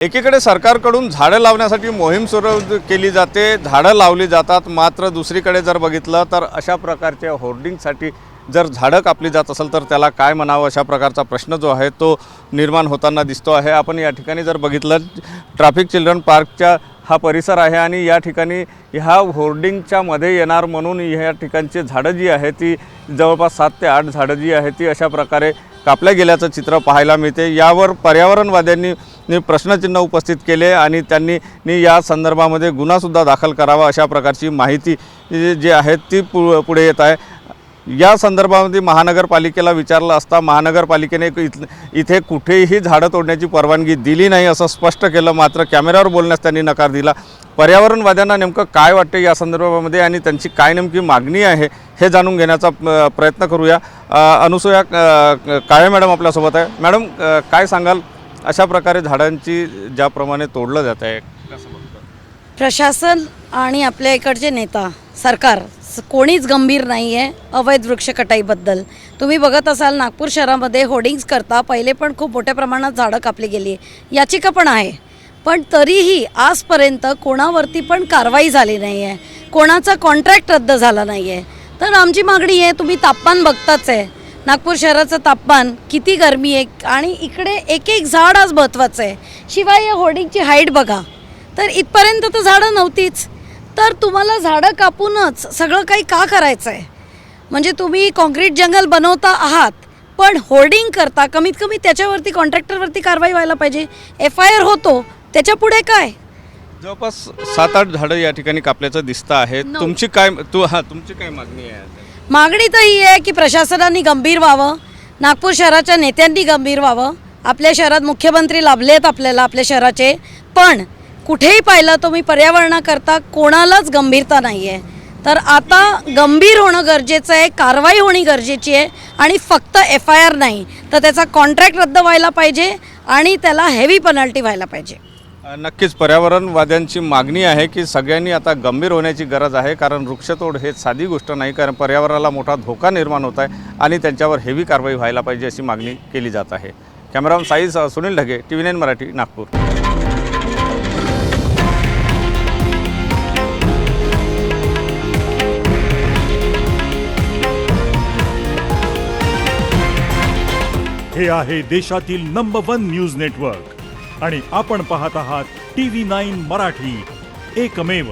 एकीकडे सरकारकडून झाडं लावण्यासाठी मोहीम सुरू केली जाते, झाडं लावली जातात, मात्र दुसरीकडे जर बघितलं तर अशा प्रकारच्या होर्डिंगसाठी जर झाडं कापली जात असेल तर त्याला काय म्हणावं अशा प्रकारचा प्रश्न जो आहे तो निर्माण होताना दिसतो आहे। आपण या ठिकाणी जर बघितलं ट्रॅफिक चिल्ड्रन पार्कचा हा परिसर आहे आणि या ठिकाणी ह्या होर्डिंगच्या मध्ये येणार म्हणून ह्या ठिकाणची झाडं जी आहे ती जवळपास 7 ते 8 झाडं जी आहे ती अशा प्रकारे कापल्या गेल्याचं चित्र पाहायला मिळते। यावर पर्यावरणवाद्यांनी प्रश्नचिन्ह उपस्थित केले आणि त्यांनी या संदर्भामध्ये गुन्हासुद्धा दाखल करावा अशा प्रकारची माहिती जी आहे ती पुढे येत आहे। या संदर्भामध्ये महानगरपालिकेला विचारलं असता महानगरपालिकेने इथे कुठेही झाडं तोडण्याची परवानगी दिली नाही असं स्पष्ट केलं, मात्र कॅमेऱ्यावर बोलण्यास त्यांनी नकार दिला। पर्यावरणवाद्यांना नेमकं काय वाटते या संदर्भामध्ये आणि त्यांची काय नेमकी मागणी आहे हे जाणून घेण्याचा प्रयत्न करूया। अनुसूया काळे मॅडम आपल्यासोबत आहे। मॅडम, काय सांगाल अशा प्रकारे झाडांची ज्याप्रमाणे तोडलं जात आहे कसं बघता? प्रशासन आणि आपल्या इकडचे नेता सरकार कोणीच गंभीर नाही आहे अवैध वृक्षकटाईबद्दल। तुम्ही बघत असाल नागपूर शहरामध्ये होर्डिंग्स करता पहिले पण खूप मोठ्या प्रमाणात झाडं कापली गेली आहे, याचिका पण आहे, पण तरीही आजपर्यंत कोणावरती पण कारवाई झाली नाही आहे, कोणाचा कॉन्ट्रॅक्ट रद्द झाला नाही आहे। तर आमची मागणी आहे, तुम्ही तापमान बघताच आहे, नागपूर शहराचं तापमान किती गरमी आहे आणि इकडे एक एक झाड आज महत्त्वाचं आहे। शिवाय या होर्डिंगची हाईट बघा, तर इथपर्यंत तर झाडं नव्हतीच, तर तुम्हाला झाडं कापूनच सगळं काही का करायचं आहे? म्हणजे तुम्ही कॉन्क्रीट जंगल बनवता आहात पण होर्डिंग करता, कमीत कमी त्याच्यावरती कॉन्ट्रॅक्टरवरती कारवाई व्हायला पाहिजे। FIR होतो, त्याच्या पुढे काय? जवळपास 7-8 झाडं या ठिकाणी कापल्याचं दिसतं आहे। तुमची काय मागणी आहे? मागणी तर ही आहे की प्रशासनाने गंभीर व्हावं, नागपूर शहराच्या नेत्यांनी गंभीर व्हावं। आपल्या शहरात मुख्यमंत्री लाभलेत आपल्याला आपल्या शहराचे, पण कुठेही पाहिलं तुम्ही पर्यावरणाकरता कोणालाच गंभीरता नाही आहे। तर आता गंभीर होणं गरजेचं आहे, कारवाई होणी गरजेची आहे आणि फक्त FIR नाही तर त्याचा कॉन्ट्रॅक्ट रद्द व्हायला पाहिजे आणि त्याला हेवी पेनल्टी व्हायला पाहिजे। नक्कीच पर्यावरणवाद्यांची मागणी आहे की सगळ्यांनी आता गंभीर होण्याची गरज आहे, कारण वृक्षतोड हे साधी गोष्ट नाही, कारण पर्यावरणाला मोठा धोका निर्माण होत आहे आणि त्यांच्यावर हेवी कारवाई व्हायला पाहिजे अशी मागणी केली जात आहे। Cameraman size Sunil Dhage, TV9 Marathi, Nagpur. हे आहे देशातील नंबर 1 न्यूज नेटवर्क आणि आपण पाहत आहात TV9 मराठी, एकमेव।